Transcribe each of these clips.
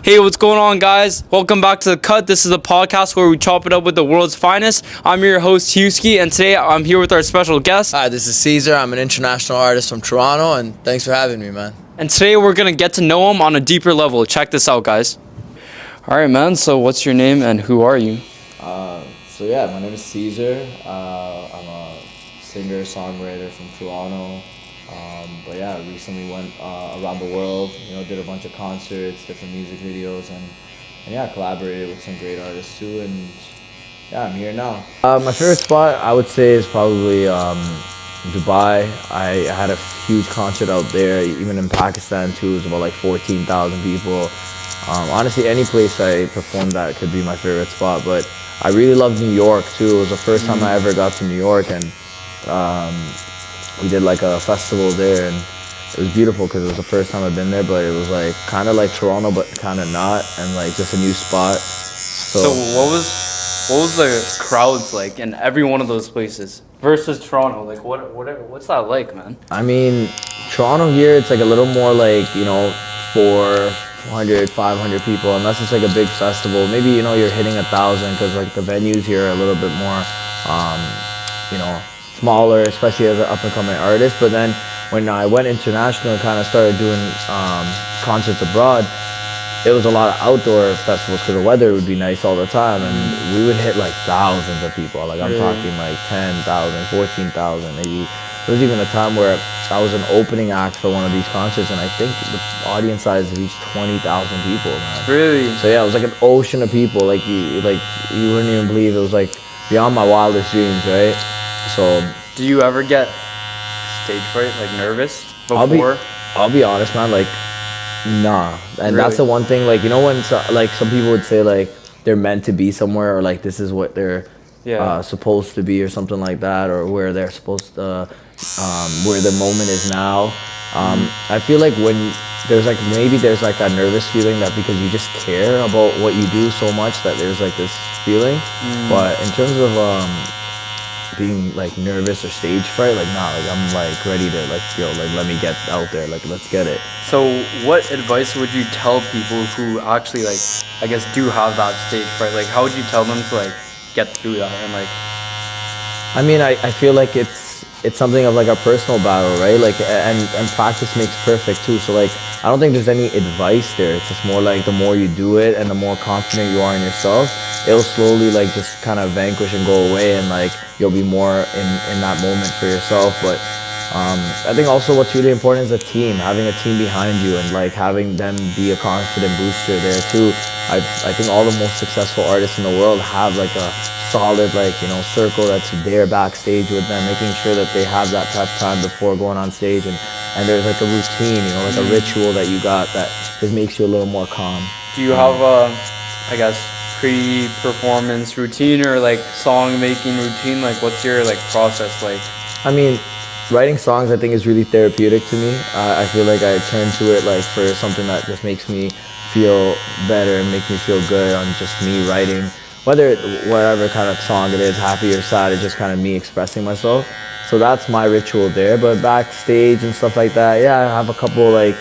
Hey, what's going on, guys? Welcome back to The Cut. This is a podcast where we chop it up with the world's finest. I'm your host, Husky, and today I'm here with our special guest. Hi, this is Cezr. I'm an international artist from Toronto, and thanks for having me, man. And today we're going to get to know him on a deeper level. Check this out, guys. All right, man. So what's your name and who are you? My name is Cezr. I'm a singer-songwriter from Toronto. I recently went around the world, did a bunch of concerts, different music videos, and collaborated with some great artists too, and I'm here now. My favorite spot, I would say, is probably Dubai. I had a huge concert out there, even in Pakistan too. It was about like 14,000 people. Honestly, any place I performed at could be my favorite spot, but I really loved New York too. It was the first time I ever got to New York, and we did like a festival there, and it was beautiful because it was the first time I've been there, but it was like kind of like Toronto, but kind of not, and like just a new spot. So what was the crowds like in every one of those places versus Toronto? Like what's that like, man? I mean, Toronto here, it's like a little more like, 400, 500 people, unless it's like a big festival. Maybe, you're hitting 1,000 because like the venues here are a little bit more, smaller, especially as an up-and-coming artist. But then when I went international and kind of started doing concerts abroad, it was a lot of outdoor festivals because the weather would be nice all the time, and we would hit like thousands of people. Like I'm talking like 10,000, 14,000 maybe. There was even a time where I was an opening act for one of these concerts, and I think the audience size reached 20,000 people, man. Really? So yeah, it was like an ocean of people. Like you wouldn't even believe it was like beyond my wildest dreams, right? So. Do you ever get stage fright, like nervous before? I'll be honest, man. Like, nah. And Really? that's the one thing. Like, when some people would say like they're meant to be somewhere, or like this is what they're supposed to be, or something like that, or where they're supposed to, where the moment is now. I feel like when there's like a nervous feeling that because you just care about what you do so much that there's like this feeling. But in terms of being like nervous or stage fright, like nah, like I'm like ready to like let me get out there, like let's get it. So what advice would you tell people who actually like, I guess, do have that stage fright? Like how would you tell them to like get through that and like? I mean, I feel like it's something of like a personal battle, right? Like and practice makes perfect too. So like I don't think there's any advice there. It's just more like the more you do it and the more confident you are in yourself, it'll slowly like just kind of vanquish and go away, and like you'll be more in that moment for yourself. But I think also what's really important is a team, having a team behind you, and like having them be a confident booster there too. I think all the most successful artists in the world have like a solid circle that's there backstage with them, making sure that they have that prep time before going on stage, and there's like a routine, like a ritual that you got that just makes you a little more calm. Do you have I guess pre-performance routine or like song making routine? Like what's your like process like? I mean, writing songs I think is really therapeutic to me. I feel like I turn to it like for something that just makes me feel better and make me feel good on just me writing. Whatever kind of song it is, happy or sad, it's just kind of me expressing myself. So that's my ritual there. But backstage and stuff like that, I have a couple like,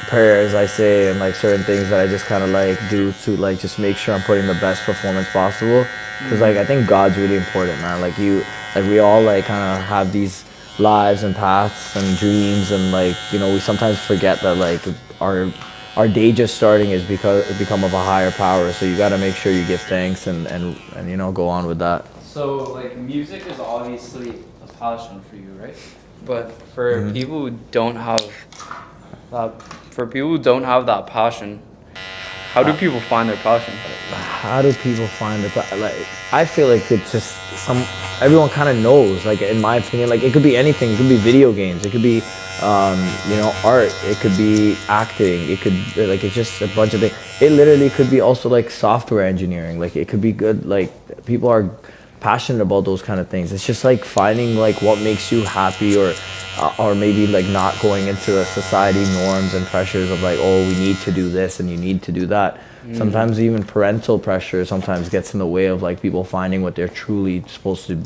prayers I say, and like certain things that I just kind of like do to like just make sure I'm putting the best performance possible. Because like I think God's really important, man. Like we all like kind of have these lives and paths and dreams, and like we sometimes forget that like our day just starting is because it become of a higher power. So you got to make sure you give thanks and go on with that. So like music is obviously a passion for you, right? But for people who don't have that passion, how do people find their passion? How do people find it? Like, I feel like it's just everyone kind of knows. Like in my opinion, like it could be anything. It could be video games. It could be art. It could be acting. It could like it's just a bunch of things. It literally could be also like software engineering. Like it could be good. Like people are passionate about those kind of things. It's just like finding like what makes you happy, or maybe like not going into the society norms and pressures of like, oh, we need to do this and you need to do that. Sometimes even parental pressure sometimes gets in the way of like people finding what they're truly supposed to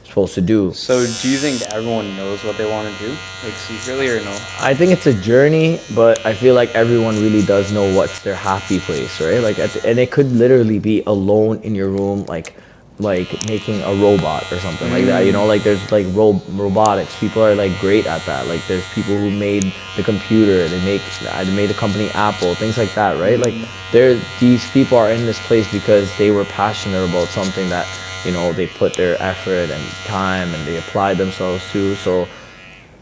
supposed to do. So do you think everyone knows what they want to do, like secretly, or no? I think it's a journey, but I feel like everyone really does know what's their happy place, right? Like, and it could literally be alone in your room, like making a robot or something like that. You know, like there's like robotics. People are like great at that. Like there's people who made the computer. They made the company Apple, things like that, right? Like these people are in this place because they were passionate about something that, you know, they put their effort and time and they applied themselves to. So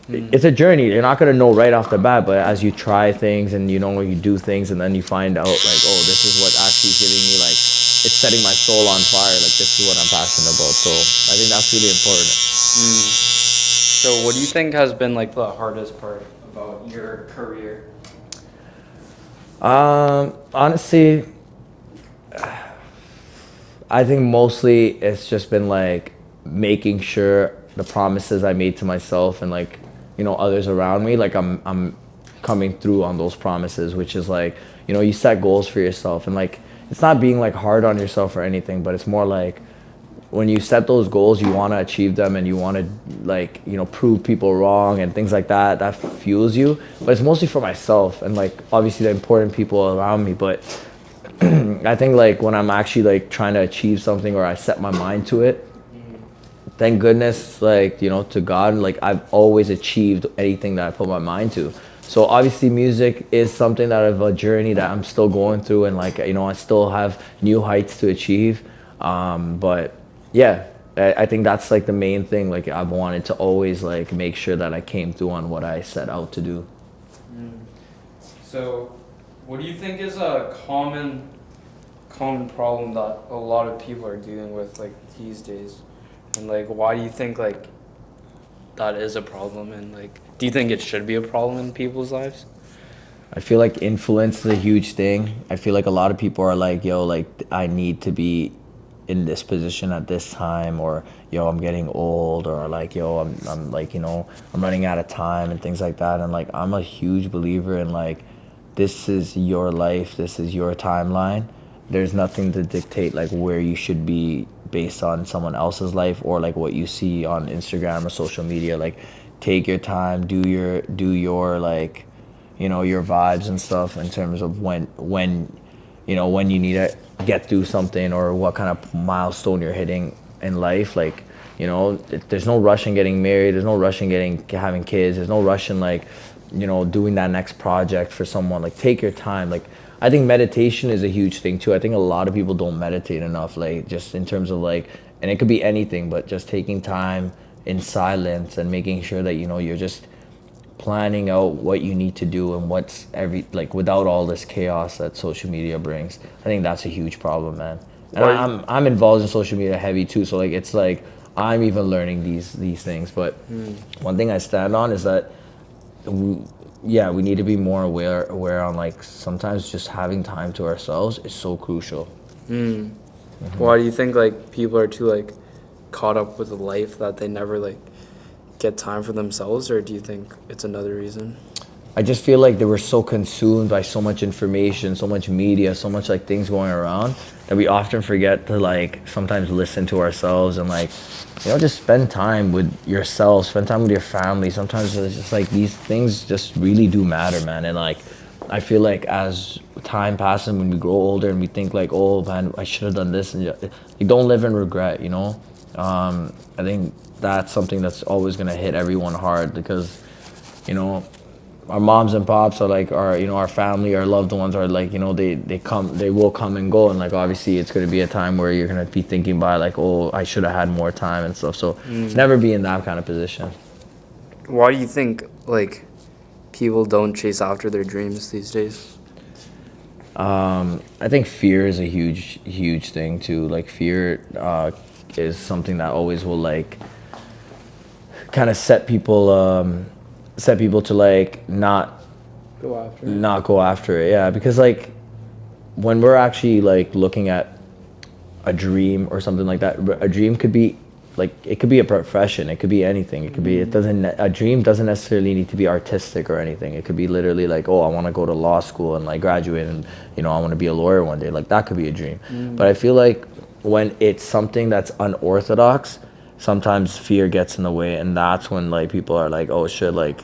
it's a journey. You're not gonna know right off the bat, but as you try things and, you know, you do things and then you find out like, oh, this is what actually is giving me, like, it's setting my soul on fire. Like, this is what I'm passionate about. So I think that's really important. So what do you think has been like the hardest part about your career? Honestly, I think mostly it's just been like making sure the promises I made to myself and, like, you know, others around me, like I'm coming through on those promises, which is like, you know, you set goals for yourself and, like, it's not being like hard on yourself or anything, but it's more like when you set those goals, you want to achieve them and you want to, like, you know, prove people wrong and things like that. That fuels you, but it's mostly for myself and, like, obviously the important people around me. But I think, like, when I'm actually like trying to achieve something or I set my mind to it, thank goodness, like, you know, to God, like, I've always achieved anything that I put my mind to. So obviously music is something that of a journey that I'm still going through and, like, you know, I still have new heights to achieve. But yeah, I think that's like the main thing. Like, I've wanted to always like make sure that I came through on what I set out to do. So what do you think is a common problem that a lot of people are dealing with like these days? And, like, why do you think, like, that is a problem? And, like, do you think it should be a problem in people's lives? I feel like influence is a huge thing. I feel like a lot of people are like, yo, like, I need to be in this position at this time, or, yo, I'm getting old, or, like, yo, I'm like, you know, I'm running out of time and things like that. And, like, I'm a huge believer in, like, this is your life, this is your timeline. There's nothing to dictate, like, where you should be based on someone else's life or, like, what you see on Instagram or social media. Like, take your time, do your like, you know, your vibes and stuff in terms of when you know, when you need to get through something or what kind of milestone you're hitting in life. Like, you know, there's no rush in getting married, there's no rush in having kids, there's no rush in, like, you know, doing that next project for someone. Like, take your time. Like, I think meditation is a huge thing too. I think a lot of people don't meditate enough, like, just in terms of, like, and it could be anything, but just taking time in silence and making sure that, you know, you're just planning out what you need to do and what's like, without all this chaos that social media brings. I think that's a huge problem, man. And I'm involved in social media heavy too, so, like, it's like I'm even learning these things. But one thing I stand on is that we need to be more aware on, like, sometimes just having time to ourselves is so crucial. Why do you think, like, people are too, like, caught up with life that they never, like, get time for themselves? Or do you think it's another reason? I just feel like they were so consumed by so much information, so much media, so much, like, things going around that we often forget to, like, sometimes listen to ourselves and, like, you know, just spend time with yourself, spend time with your family. Sometimes it's just like these things just really do matter, man. And, like, I feel like as time passes, when we grow older and we think, like, oh man, I should have done this, and you don't live in regret, you know. I think that's something that's always gonna hit everyone hard because, you know, our moms and pops are like our family, our loved ones are like, you know, they will come and go, and, like, obviously it's going to be a time where you're going to be thinking by, like, oh, I should have had more time and stuff. So never be in that kind of position. Why do you think, like, people don't chase after their dreams these days? I think fear is a huge thing too. Like, fear is something that always will, like, kind of set people to, like, not go after it. Yeah, because, like, when we're actually, like, looking at a dream or something like that, a dream could be, like, it could be a profession, it could be anything. It could be, a dream doesn't necessarily need to be artistic or anything. It could be literally like, oh, I want to go to law school and, like, graduate and, you know, I want to be a lawyer one day. Like, that could be a dream. But I feel like when it's something that's unorthodox, sometimes fear gets in the way, and that's when like people are like, oh shit, like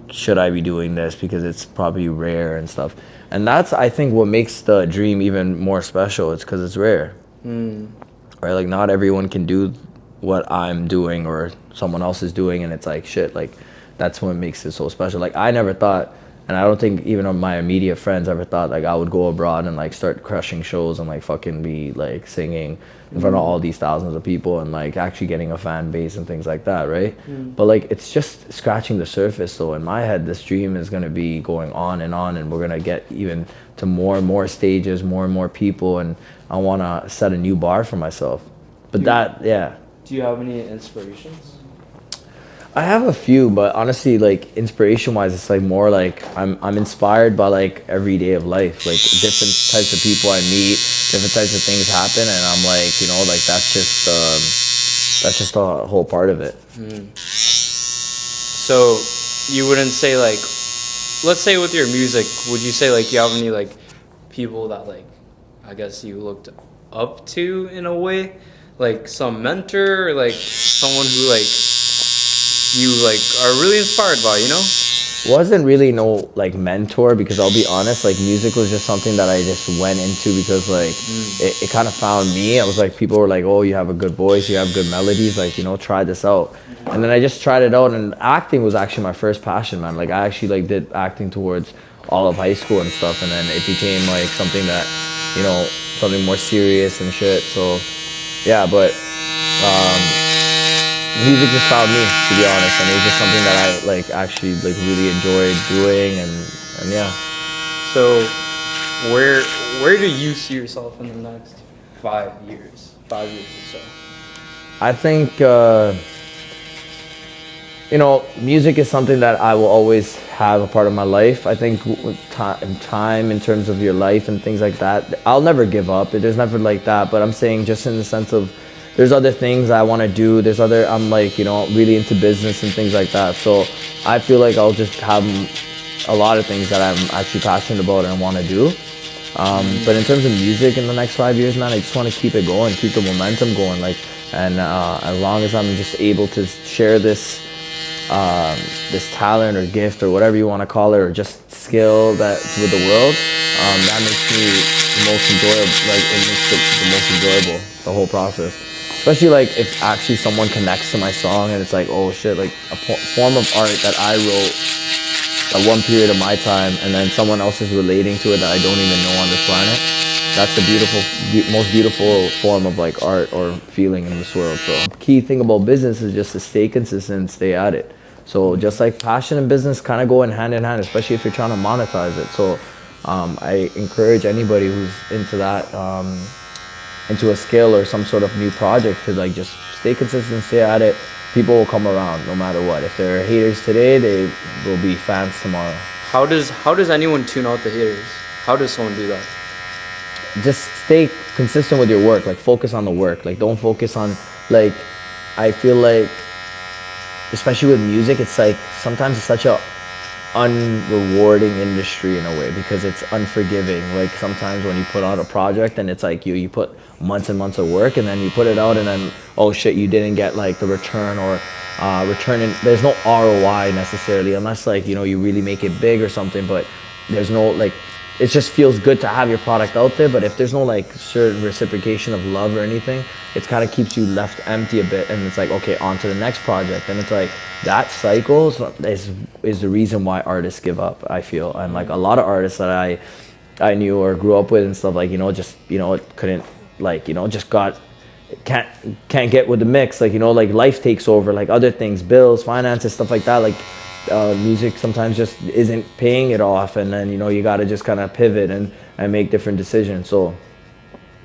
should I be doing this because it's probably rare and stuff. And that's, I think, what makes the dream even more special. It's because it's rare, right? Like not everyone can do what I'm doing or someone else is doing, and it's like shit, like that's what makes it so special. Like I never thought, and I don't think even my immediate friends ever thought like I would go abroad and like start crushing shows and like fucking be like singing in front of all these thousands of people and like actually getting a fan base and things like that, right? But like it's just scratching the surface. So in my head, this dream is gonna be going on, and we're gonna get even to more and more stages, more and more people, and I wanna set a new bar for myself. But Do you have any inspirations? I have a few, but honestly, like inspiration wise, it's like more like I'm inspired by like every day of life, like different types of people I meet, different types of things happen, and I'm like, you know, like that's just a whole part of it. So you wouldn't say like, let's say with your music, would you say like you have any like people that like, I guess you looked up to in a way, like some mentor, or like someone who like you like are really inspired by, you know? Wasn't really no like mentor, because I'll be honest, like music was just something that I just went into because like it kind of found me. I was like, people were like, oh, you have a good voice, you have good melodies, like, you know, try this out. And then I just tried it out, and acting was actually my first passion, man. Like I actually like did acting towards all of high school and stuff, and then it became like something that, you know, something more serious and shit. So yeah, but music just found me, to be honest, and it was just something that I like actually like really enjoyed doing, and yeah. So where do you see yourself in the next 5 years? 5 years or so. I think you know, music is something that I will always have a part of my life. I think with time in terms of your life and things like that, I'll never give up. There's never like that, but I'm saying just in the sense of there's other things I want to do. I'm like, you know, really into business and things like that. So I feel like I'll just have a lot of things that I'm actually passionate about and want to do. But in terms of music in the next 5 years, man, I just want to keep it going, keep the momentum going. Like, and as long as I'm just able to share this talent or gift or whatever you want to call it, or just skill that with the world, that makes me the most enjoyable. Like it makes the most enjoyable, the whole process. Especially like if actually someone connects to my song and it's like, oh shit, like a form of art that I wrote at one period of my time, and then someone else is relating to it that I don't even know on this planet. That's the most beautiful form of like art or feeling in this world. So key thing about business is just to stay consistent and stay at it. So just like passion and business kind of go in hand, especially if you're trying to monetize it. So I encourage anybody who's into that, into a skill or some sort of new project, to like just stay consistent, stay at it. People will come around no matter what. If they're haters today, they will be fans tomorrow. How does anyone tune out the haters? How does someone do that? Just stay consistent with your work. Like focus on the work. Like don't focus on like, I feel like, especially with music, it's like sometimes it's such a unrewarding industry in a way because it's unforgiving. Like sometimes when you put out a project and it's like you put months and months of work and then you put it out and then oh shit, you didn't get like the return or there's no ROI necessarily, unless like, you know, you really make it big or something, but there's no like, it just feels good to have your product out there, but if there's no like certain reciprocation of love or anything, it kind of keeps you left empty a bit, and it's like, okay, on to the next project, and it's like that cycle is the reason why artists give up, I feel. And like a lot of artists that I knew or grew up with and stuff, like, you know, just, you know, couldn't, like, you know, just can't get with the mix, like, you know, like life takes over, like other things, bills, finances, stuff like that, like music sometimes just isn't paying it off, and then, you know, you got to just kind of pivot and make different decisions. So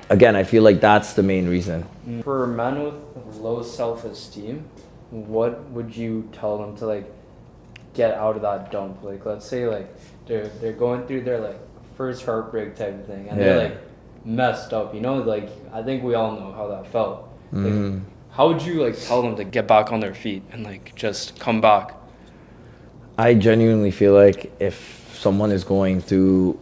again, I feel like that's the main reason. For men with low self-esteem, what would you tell them to like get out of that dump? Like let's say like they're going through their like first heartbreak type of thing, and they're like messed up, you know, like I think we all know how that felt. Like, how would you like tell them to get back on their feet and like just come back? I genuinely feel like if someone is going through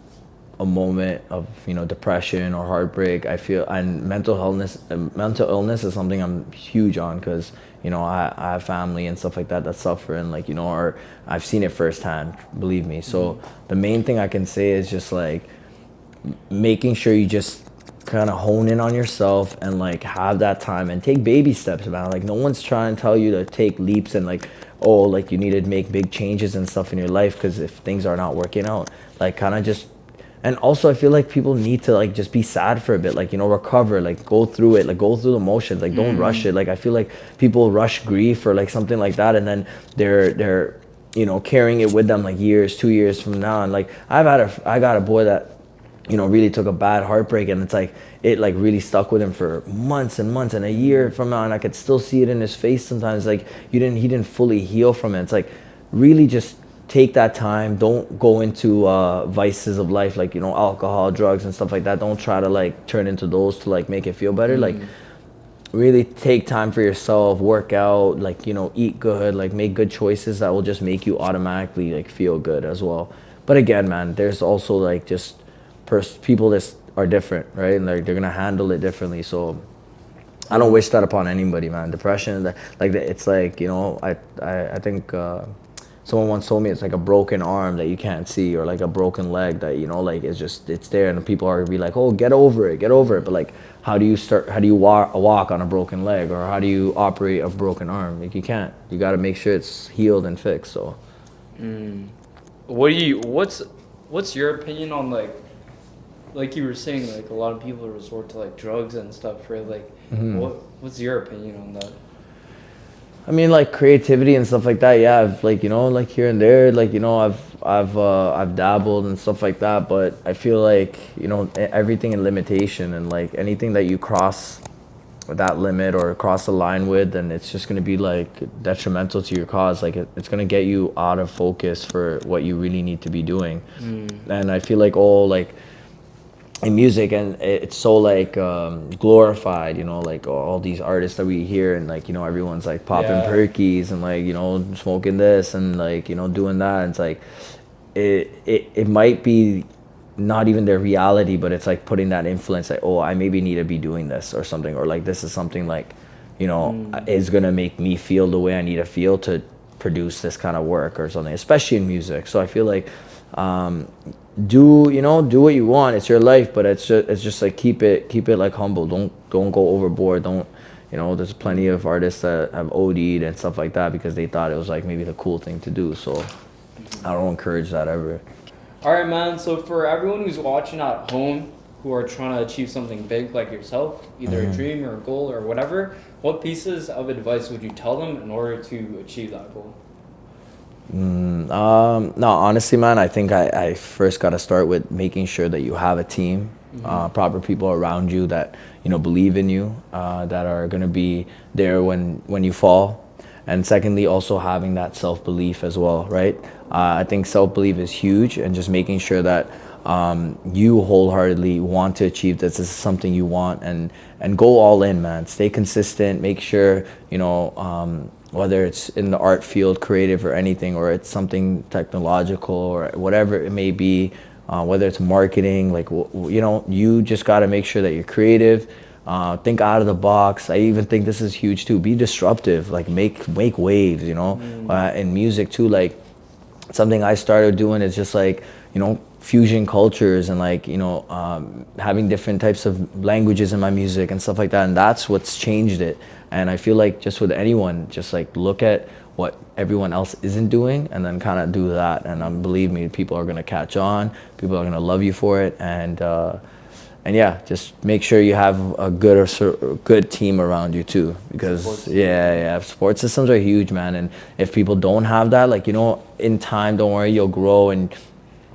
a moment of, you know, depression or heartbreak, I feel, and mental illness is something I'm huge on, because, you know, I have family and stuff like that that suffer, and like, you know, or I've seen it firsthand, believe me. So the main thing I can say is just like making sure you just kind of hone in on yourself and like have that time and take baby steps, man. Like no one's trying to tell you to take leaps and like, oh, like you need to make big changes and stuff in your life, because if things are not working out, like kind of just. And also I feel like people need to like just be sad for a bit, like, you know, recover, like go through it, like go through the motions, like don't rush it. Like I feel like people rush grief or like something like that, and then they're you know, carrying it with them like years, 2 years from now. And like I got a boy that, you know, really took a bad heartbreak, and it's like it like really stuck with him for months and months, and a year from now, and I could still see it in his face sometimes, like he didn't fully heal from it. It's like really just take that time. Don't go into vices of life, like, you know, alcohol, drugs and stuff like that. Don't try to like turn into those to like make it feel better. Like really take time for yourself, work out, like, you know, eat good, like make good choices that will just make you automatically like feel good as well. But again, man, there's also like just people that are different, right? And like they're gonna handle it differently. So I don't wish that upon anybody, man. Depression, it's like, you know, I think someone once told me it's like a broken arm that you can't see, or like a broken leg that, you know, like it's there, and people are gonna be like, oh, get over it. But like, how do you walk on a broken leg, or how do you operate a broken arm? Like you can't. You got to make sure it's healed and fixed. So What's your opinion on like you were saying, like a lot of people resort to like drugs and stuff for like what's your opinion on that? I mean, like creativity and stuff like that. Yeah, I've like, you know, like here and there, like, you know, I've dabbled and stuff like that. But I feel like, you know, everything in limitation, and like anything that you cross that limit or cross the line with, then it's just gonna be like detrimental to your cause. Like it's gonna get you out of focus for what you really need to be doing. And I feel like like in music, and it's so like glorified, you know, like all these artists that we hear, and like, you know, everyone's like popping perkies and like, you know, smoking this and like, you know, doing that. And it's like it might be not even their reality, but it's like putting that influence, like, oh, I maybe need to be doing this or something, or like this is something like, you know, is gonna make me feel the way I need to feel to produce this kind of work or something, especially in music. So I feel like do what you want. It's your life, but it's just like keep it like humble. Don't go overboard. Don't, you know, there's plenty of artists that have OD'd and stuff like that because they thought it was like maybe the cool thing to do. So I don't encourage that ever. All right, man. So for everyone who's watching at home who are trying to achieve something big like yourself, either a dream or a goal or whatever, what pieces of advice would you tell them in order to achieve that goal? No, honestly, man, I think I first got to start with making sure that you have a team, proper people around you that, you know, believe in you, that are going to be there when you fall. And secondly, also having that self-belief as well, right? I think self-belief is huge, and just making sure that you wholeheartedly want to achieve this is something you want, and go all in, man. Stay consistent. Make sure, you know, whether it's in the art field, creative or anything, or it's something technological or whatever it may be, whether it's marketing, like, you know, you just got to make sure that you're creative, think out of the box. I even think this is huge too. Be disruptive, like make waves, you know, in music too. Like something I started doing is just like, you know, fusion cultures, and like, you know, having different types of languages in my music and stuff like that. And that's what's changed it. And I feel like just with anyone, just like look at what everyone else isn't doing and then kind of do that. And believe me, people are going to catch on. People are going to love you for it. And yeah, just make sure you have a good team around you too, because support systems are huge, man. And if people don't have that, like, you know, in time, don't worry, you'll grow, and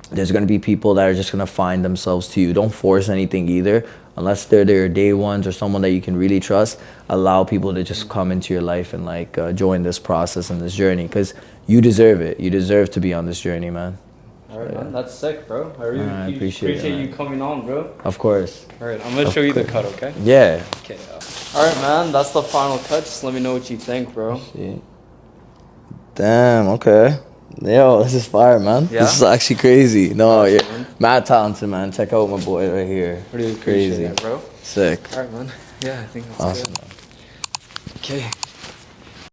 there's going to be people that are just going to find themselves to you. Don't force anything either, unless they're their day ones or someone that you can really trust. Allow people to just come into your life and like join this process and this journey, because you deserve it. You deserve to be on this journey, man. All right, man. That's sick, bro. I really appreciate you coming on, bro. Of course. All right, I'm going to show you the cut, okay? Yeah. Okay. All right, man. That's the final cut. Just let me know what you think, bro. Damn, okay. Yo, this is fire, man. Yeah? This is actually crazy. No, Awesome, you're man. mad talented, man. Check out my boy right here. Really appreciate Crazy. it, bro. Sick. Alright, man. Yeah, I think that's Awesome, good. man. Okay.